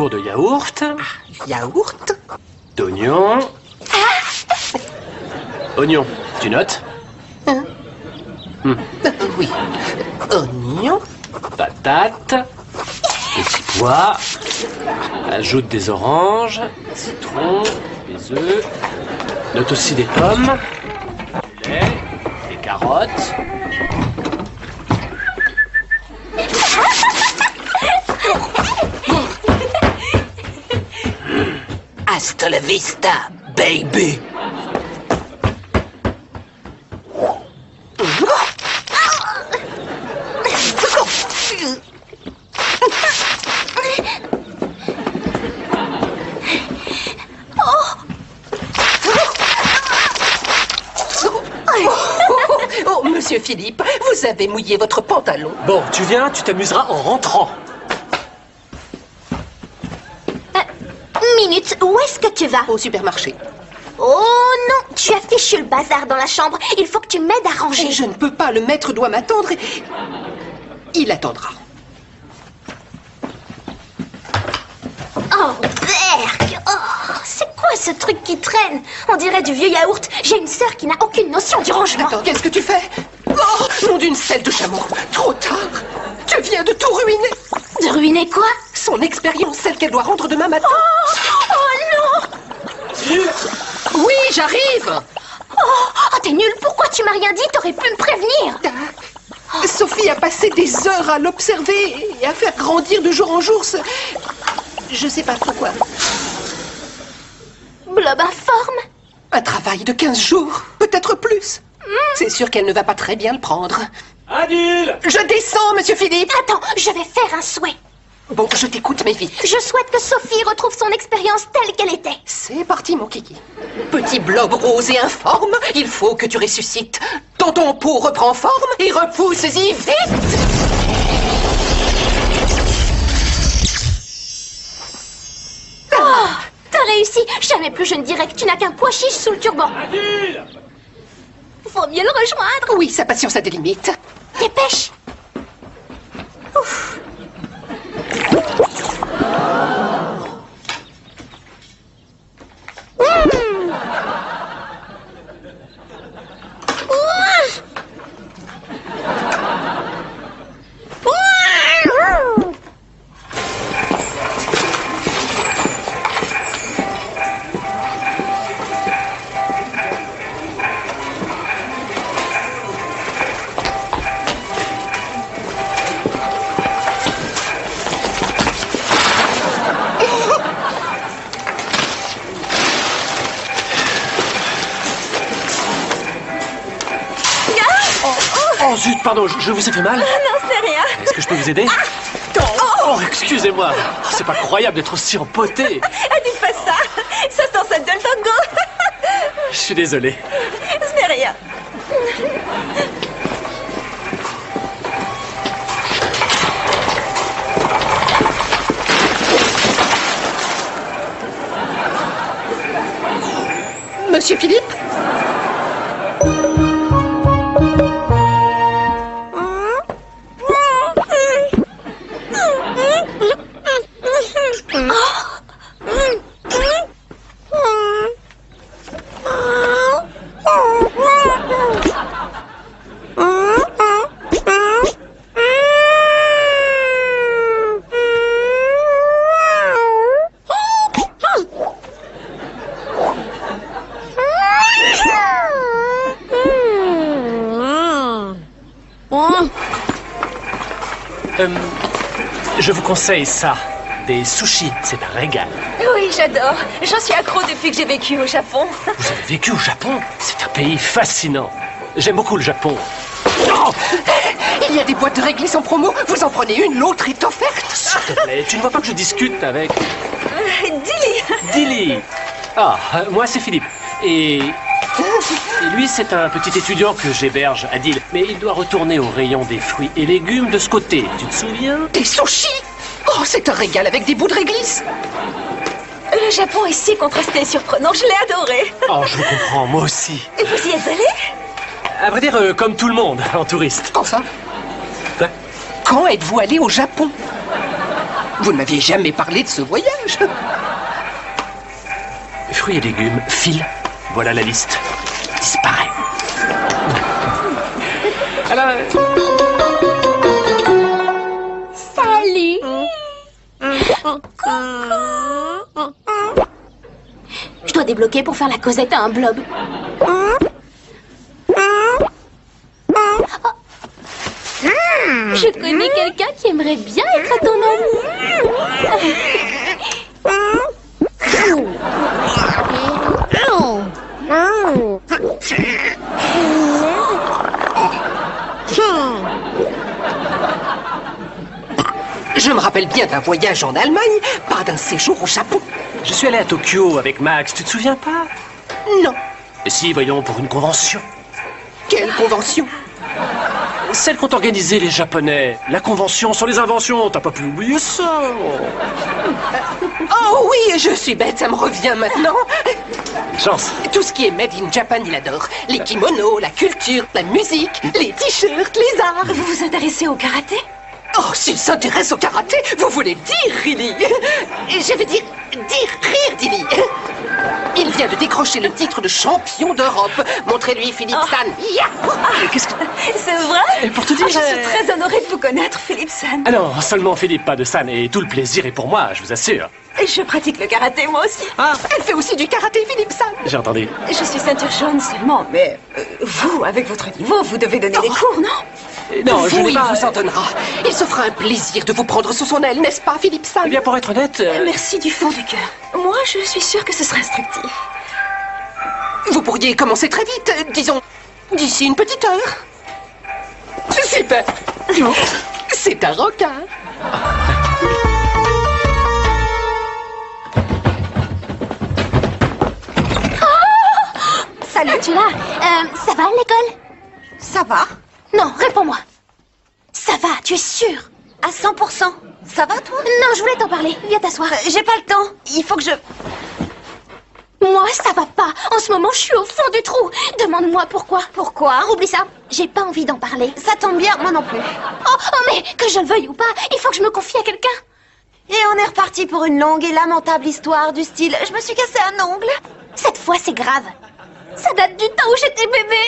tour de yaourt. Yaourt. D'oignon. Oignon, tu notes? Oui. Oignon. Patate. Petits pois. Ajoute des oranges, citron, des œufs. Note aussi des pommes, du lait, des carottes. Hasta la vista, baby. Oh, monsieur Philippe, vous avez mouillé votre pantalon. Bon, tu viens, tu t'amuseras en rentrant. Minute, où est-ce que tu vas? Au supermarché. Oh non, tu as fichu le bazar dans la chambre. Il faut que tu m'aides à ranger. Je ne peux pas, le maître doit m'attendre et... Il attendra. Oh, berk! Oh, c'est quoi ce truc qui traîne? On dirait du vieux yaourt. J'ai une sœur qui n'a aucune notion du rangement. Attends, qu'est-ce que tu fais? Oh, nom d'une selle de chameau. Trop tard. Tu viens de tout ruiner. De ruiner quoi? Son expérience, celle qu'elle doit rendre demain matin. Oh non! Oui, j'arrive. Oh, t'es nulle. Pourquoi tu m'as rien dit? T'aurais pu me prévenir. Sophie a passé des heures à l'observer et à faire grandir de jour en jour ce... Je sais pas trop quoi. Blob informe. Un travail de 15 jours, peut-être plus. C'est sûr qu'elle ne va pas très bien le prendre. Adil! Je descends, monsieur Philippe. Attends, je vais faire un souhait. Bon, je t'écoute, mais vite. Je souhaite que Sophie retrouve son expérience telle qu'elle était. C'est parti, mon kiki. Petit blob rose et informe, il faut que tu ressuscites. Ton pot reprend forme et repousse-y vite. Oh, t'as réussi. Jamais plus je ne dirai que tu n'as qu'un pois chiche sous le turban. Adil! Faut mieux le rejoindre. Oui, sa patience a des limites. Dépêche. Ouf. Oh zut, pardon, je vous ai fait mal? Non, c'est rien. Est-ce que je peux vous aider? Oh, excusez-moi. C'est pas croyable d'être aussi empoté. Ah, dites pas ça. Ça sent ça de le tango. Je suis désolé. Ce n'est rien. Monsieur Philippe? Je vous conseille ça. Des sushis, c'est un régal. Oui, j'adore. J'en suis accro depuis que j'ai vécu au Japon. Vous avez vécu au Japon? C'est un pays fascinant. J'aime beaucoup le Japon. Oh, Il y a des boîtes de réglisse en promo. Vous en prenez une, l'autre est offerte. s'il te plaît, tu ne vois pas que je discute avec... Dilly. Dilly. Ah, moi c'est Philippe. Et lui, c'est un petit étudiant que j'héberge à Deal. Mais il doit retourner au rayon des fruits et légumes de ce côté. Tu te souviens? Des sushis. Oh, c'est un régal avec des bouts de réglisse. Le Japon est si contrasté et surprenant. Je l'ai adoré. Oh, je vous comprends, moi aussi. Et vous y êtes allé? À vrai dire, comme tout le monde, en touriste. Quand ça? Quoi? Quand êtes-vous allé au Japon? Vous ne m'aviez jamais parlé de ce voyage. Fruits et légumes, fil. Voilà la liste. Disparaît. Alors... Salut. Je dois débloquer pour faire la causette à un blob. Je connais quelqu'un qui aimerait bien être à ton Je me rappelle bien d'un voyage en Allemagne, pas d'un séjour au Japon. Je suis allé à Tokyo avec Max, tu te souviens pas? Non. Et si, voyons, pour une convention. Quelle convention? Celle qu'ont organisée les Japonais. La convention sur les inventions, t'as pas pu oublier ça? Oh oui, je suis bête, ça me revient maintenant. Chance. Tout ce qui est made in Japan, il adore. Les kimonos, la culture, la musique, les t-shirts, les arts. Vous vous intéressez au karaté? Oh, s'il s'intéresse au karaté, vous voulez dire, Rilly? Je veux dire rire, Dilly. Il vient de décrocher le titre de champion d'Europe. Montrez-lui, Philippe San. Qu'est-ce que... C'est vrai? Et pour te dire... Je suis très honorée de vous connaître, Philippe San. Ah non, seulement Philippe, pas de San, et tout le plaisir est pour moi, je vous assure. Et je pratique le karaté, moi aussi. Elle fait aussi du karaté, Philippe San. J'ai entendu. Je suis ceinture jaune seulement, mais vous, avec votre niveau, vous devez donner des cours, non? Non, je Vous, n'ai il pas... vous en donnera. Il se fera un plaisir de vous prendre sous son aile, n'est-ce pas, Philippe San? Eh bien, pour être honnête... Merci du fond du cœur. Moi, je suis sûre que ce sera instructif. Vous pourriez commencer très vite, disons, d'ici une petite heure. Super. C'est un requin. Salut. Tu là? Ça va à l'école? Ça va? Non, réponds-moi. Ça va, tu es sûre? À 100%. Ça va, toi? Non, je voulais t'en parler. Viens t'asseoir. J'ai pas le temps. Il faut que je... Moi, ça va pas. En ce moment, je suis au fond du trou. Demande-moi pourquoi. Pourquoi? Oublie ça. J'ai pas envie d'en parler. Ça tombe bien, moi non plus. Oh, mais que je le veuille ou pas, il faut que je me confie à quelqu'un. Et on est reparti pour une longue et lamentable histoire du style « Je me suis cassé un ongle ». Cette fois, c'est grave. Ça date du temps où j'étais bébé.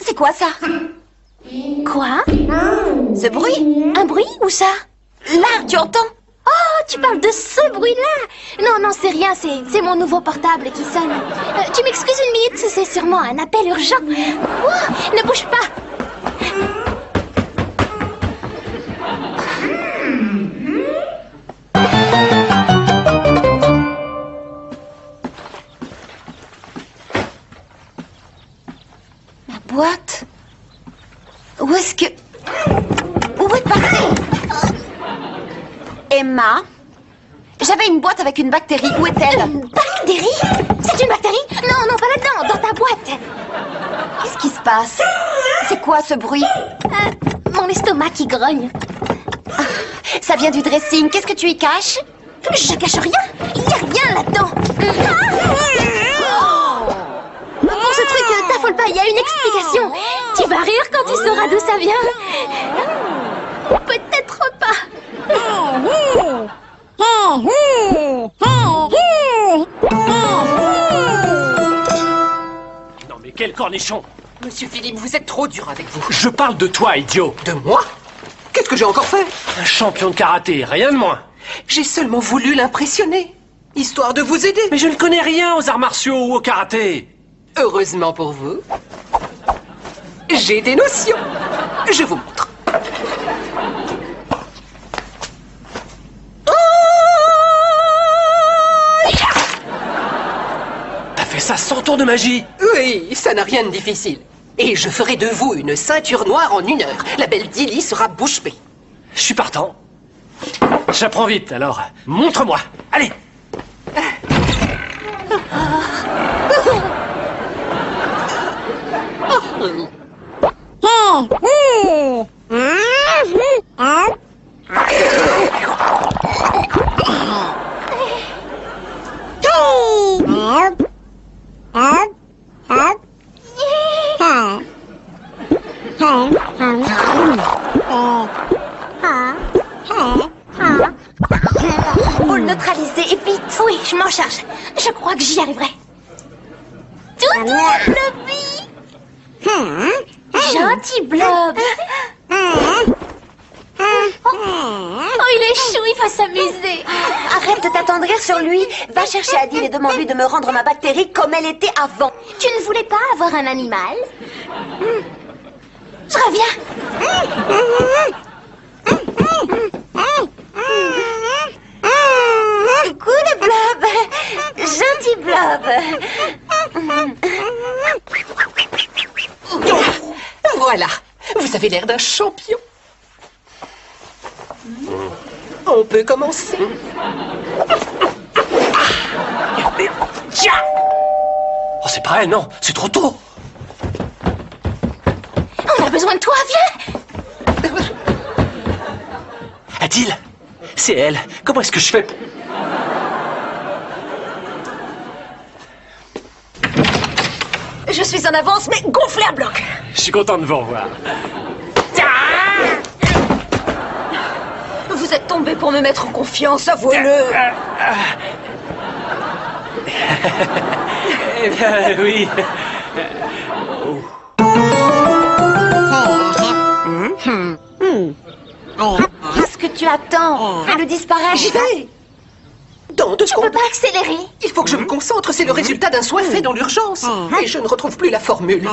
C'est quoi ça? Quoi? Ce bruit? Un bruit? Où ça? Là, tu entends? Oh, tu parles de ce bruit-là? Non, c'est rien, c'est mon nouveau portable qui sonne. Tu m'excuses une minute, c'est sûrement un appel urgent. Oh, ne bouge pas. La boîte? Où est-ce que... Où est partie? Emma? J'avais une boîte avec une bactérie. Où est-elle? Une bactérie? C'est une bactérie? Non, pas là-dedans, dans ta boîte. Qu'est-ce qui se passe? C'est quoi ce bruit? Mon estomac qui grogne. Ça vient du dressing. Qu'est-ce que tu y caches? Je cache rien. Il y a rien là-dedans. Pour ce truc, t'affole pas, il y a une explication. Tu vas rire quand tu sauras d'où ça vient. Peut-être pas. Non mais quel cornichon! Monsieur Philippe, vous êtes trop dur avec vous. Je parle de toi, idiot! De moi? Qu'est-ce que j'ai encore fait? Un champion de karaté, rien de moins! J'ai seulement voulu l'impressionner, histoire de vous aider. Mais je ne connais rien aux arts martiaux ou au karaté! Heureusement pour vous, j'ai des notions. Je vous montre. T'as fait ça sans tour de magie! Oui, ça n'a rien de difficile. Et je ferai de vous une ceinture noire en 1 heure. La belle Dilly sera bouche bée. Je suis partant. J'apprends vite, alors montre-moi! Allez! vite. Oui, je m'en charge. Je crois que j'y arriverai. Toutou, Blobby. Gentil Blob. Oh, il est chou, il va s'amuser. Arrête de t'attendrir sur lui. Va chercher Adil et demande-lui de me rendre ma bactérie comme elle était avant. Tu ne voulais pas avoir un animal? Je reviens. Coucou le Blob. Gentil Blob. Voilà, vous avez l'air d'un champion. On peut commencer. Oh, c'est pas elle, non. C'est trop tôt. On a besoin de toi, viens. Adil, c'est elle. Comment est-ce que je fais pour... Je suis en avance, mais gonflé à bloc. Je suis content de vous revoir. Vous êtes tombé pour me mettre en confiance, avouez-le. Eh bien, oui. Qu'est-ce que tu attends? Fais-le disparaître. J'y vais. Dans 2 Tu peux secondes. pas accélérer. Il faut que je me concentre, c'est le résultat d'un soin fait dans l'urgence. Et je ne retrouve plus la formule.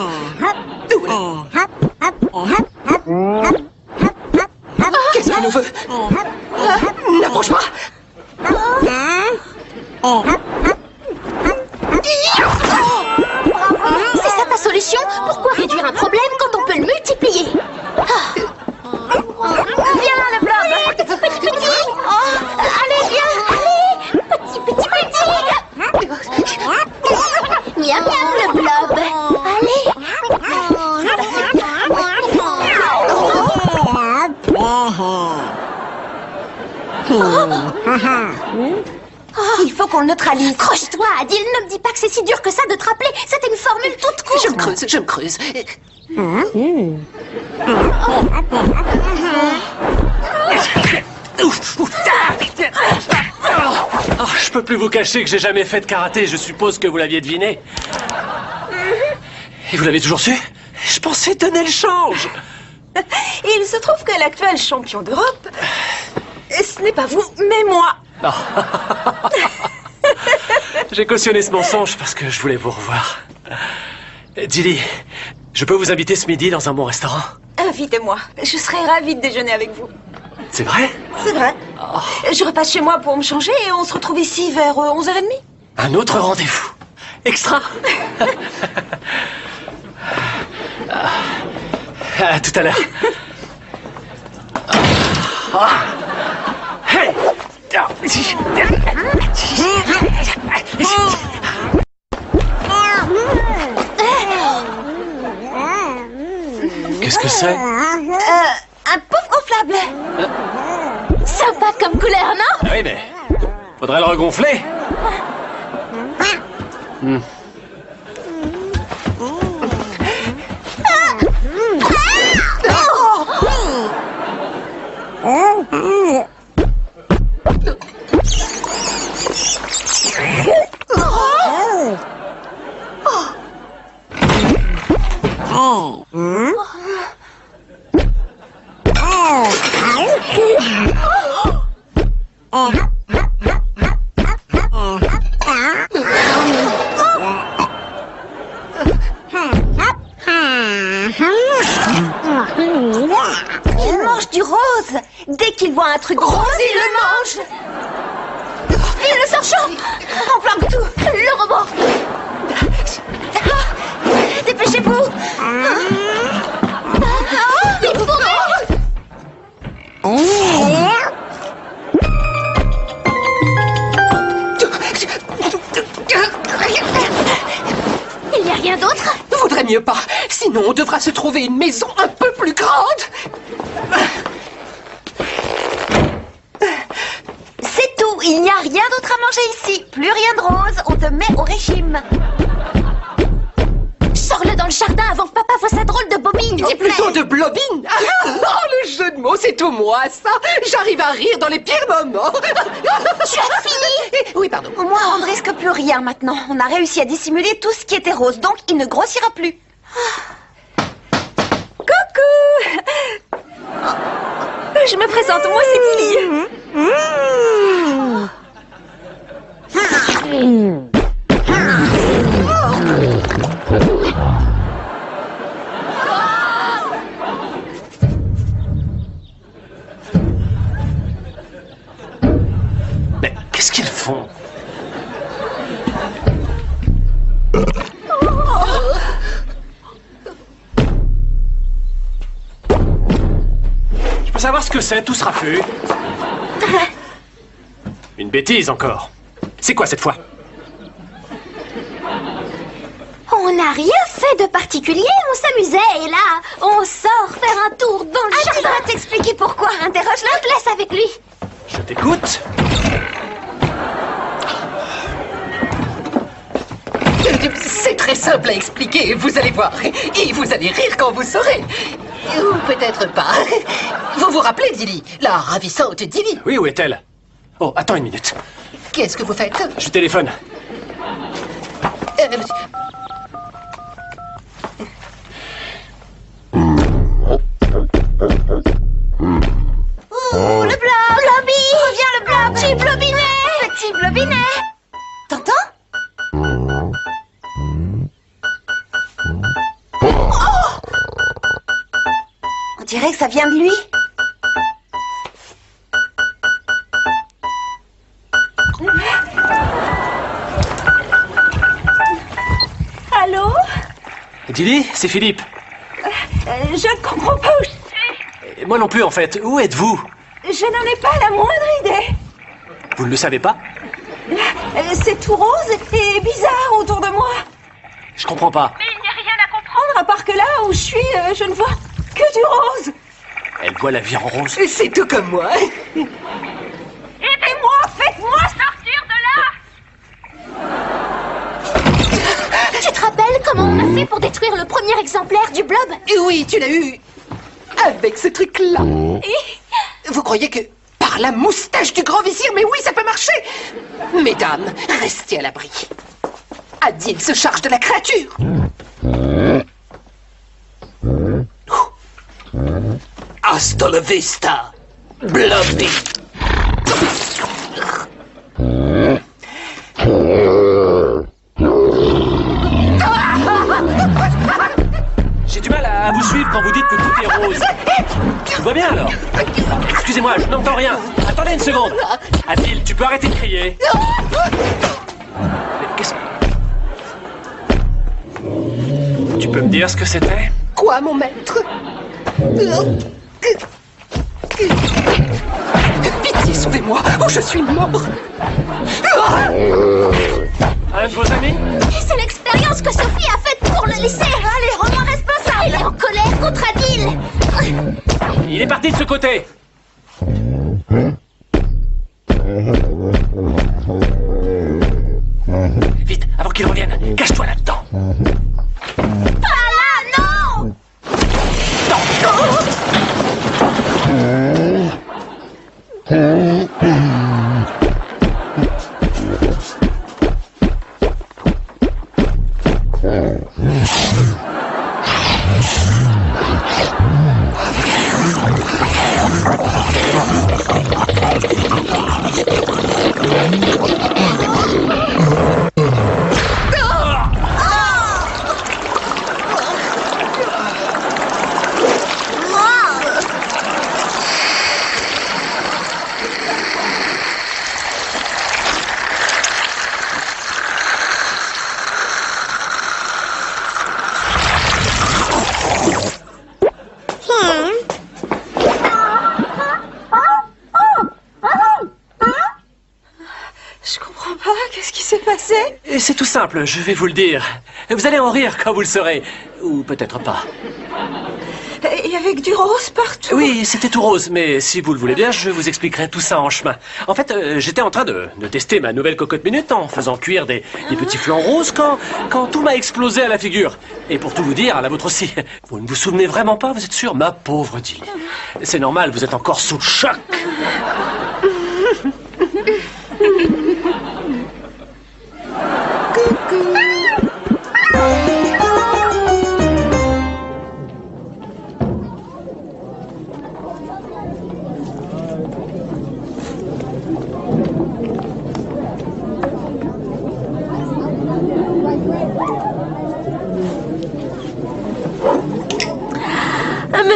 Qu'est-ce qu'il nous veut? N'approche pas. C'est ça ta solution? Pourquoi réduire un problème quand on peut le multiplier? Viens là, le Blob. Petit. Allez, viens. Allez. Petit. Miam, le Blob. Allez. Il faut qu'on le neutralise. Accroche-toi, Adil. Ne me dis pas que c'est si dur que ça de te rappeler. C'était une formule toute courte. Je me creuse. Oh, je peux plus vous cacher que j'ai jamais fait de karaté. Je suppose que vous l'aviez deviné. Et vous l'avez toujours su? Je pensais donner le change. Il se trouve que l'actuel champion d'Europe, ce n'est pas vous, mais moi. Non. J'ai cautionné ce mensonge parce que je voulais vous revoir. Dilly, je peux vous inviter ce midi dans un bon restaurant? Invitez-moi. Je serai ravie de déjeuner avec vous. C'est vrai? C'est vrai. Je repasse chez moi pour me changer et on se retrouve ici vers 11h30. Un autre rendez-vous. Extra. À tout à l'heure. Hey. Qu'est-ce que c'est? Un pouf gonflable. Sympa comme couleur, non? Ah oui, mais faudrait le regonfler. Il mange du rose. Dès qu'il voit un truc rose, il le mange. Il le sort chaud. Enflamme tout. Le robot. Dépêchez-vous. Il pourrait. Il n'y a rien d'autre? Vaudrait mieux pas. Sinon, on devra se trouver une maison un peu plus grande. C'est tout. Il n'y a rien d'autre à manger ici. Plus rien de rose. On te met au régime. Sors-le dans le jardin avant que papa voie sa drôle de bobine. Dis plutôt de blobine. Oh, le jeu de mots, c'est tout moi, ça. J'arrive à rire dans les pires moments. Tu as fini? plus rien maintenant. On a réussi à dissimuler tout ce qui était rose, donc il ne grossira plus. Coucou! Je me présente, moi c'est Dilly. Mais qu'est-ce qu'ils font? Je peux savoir ce que c'est, tout sera fait. Une bêtise encore. C'est quoi cette fois? On n'a rien fait de particulier, on s'amusait et là, on sort faire un tour dans le jardin. Tu vas t'expliquer pourquoi, interroge-la. Je te laisse avec lui. Je t'écoute. C'est très simple à expliquer, vous allez voir. Et vous allez rire quand vous saurez. Ou peut-être pas. Vous vous rappelez Dilly, la ravissante Dilly? Oui, où est-elle? Oh, attends une minute. Qu'est-ce que vous faites? Je téléphone. Oh, le blob! Blobby! Reviens le blob! Petit blobinet! Petit blobinet! T'entends? On dirait que ça vient de lui. Allô? Dilly, c'est Philippe. Je ne comprends pas où je suis. Et moi non plus, en fait. Où êtes-vous? Je n'en ai pas la moindre idée. Vous ne le savez pas? C'est tout rose et bizarre autour de moi. Je comprends pas. Mais il n'y a rien à comprendre à part que là où je suis, je ne vois que du rose. Elle voit la vie en rose. C'est tout comme moi. Aidez-moi, faites-moi sortir de là. Tu te rappelles comment on a fait pour détruire le premier exemplaire du blob? Oui, tu l'as eu. Avec ce truc-là. Vous croyez que... par la moustache du grand vizir, mais oui, ça peut marcher. Mesdames, restez à l'abri. Adil se charge de la créature. Hasta la vista, Blobby. J'ai du mal à vous suivre quand vous dites que tout est rose. Tout va bien alors? Excusez-moi, je n'entends rien. Attendez une seconde. Adil, tu peux arrêter de crier? Mais qu'est-ce... Tu peux me dire ce que c'était? Quoi, mon maître? Pitié, sauvez-moi, ou je suis mort. Un de vos amis? C'est l'expérience que Sophie a faite pour le lycée. Allez, rends-moi responsable. Elle est en colère contre Adil. Il est parti de ce côté. Vite, avant qu'il revienne, cache-toi là-dedans. Pas là, non! Je comprends pas, qu'est-ce qui s'est passé? Et c'est tout simple, je vais vous le dire. Vous allez en rire quand vous le saurez. Ou peut-être pas. Et avec du rose partout. Oui, c'était tout rose, mais si vous le voulez bien, je vous expliquerai tout ça en chemin. En fait, j'étais en train de tester ma nouvelle cocotte minute en faisant cuire des petits flancs roses quand tout m'a explosé à la figure. Et pour tout vous dire, à la vôtre aussi. Vous ne vous souvenez vraiment pas, vous êtes sûr, ma pauvre Dilly? C'est normal, vous êtes encore sous le choc.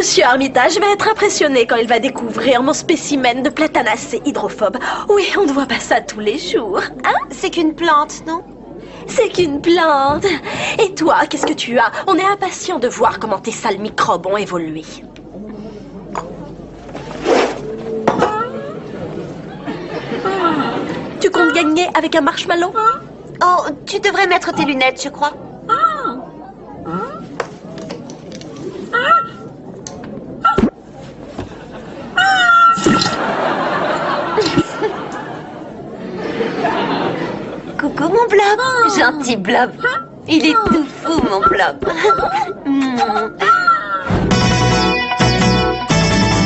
Monsieur Armitage va être impressionné quand il va découvrir mon spécimen de platanacée hydrophobe. Oui, on ne voit pas ça tous les jours. Hein? C'est qu'une plante, non? C'est qu'une plante. Et toi, qu'est-ce que tu as? On est impatient de voir comment tes sales microbes ont évolué. Tu comptes gagner avec un marshmallow? Oh, tu devrais mettre tes lunettes, je crois. Coucou, mon blob. Gentil blob. Il est tout fou, mon blob.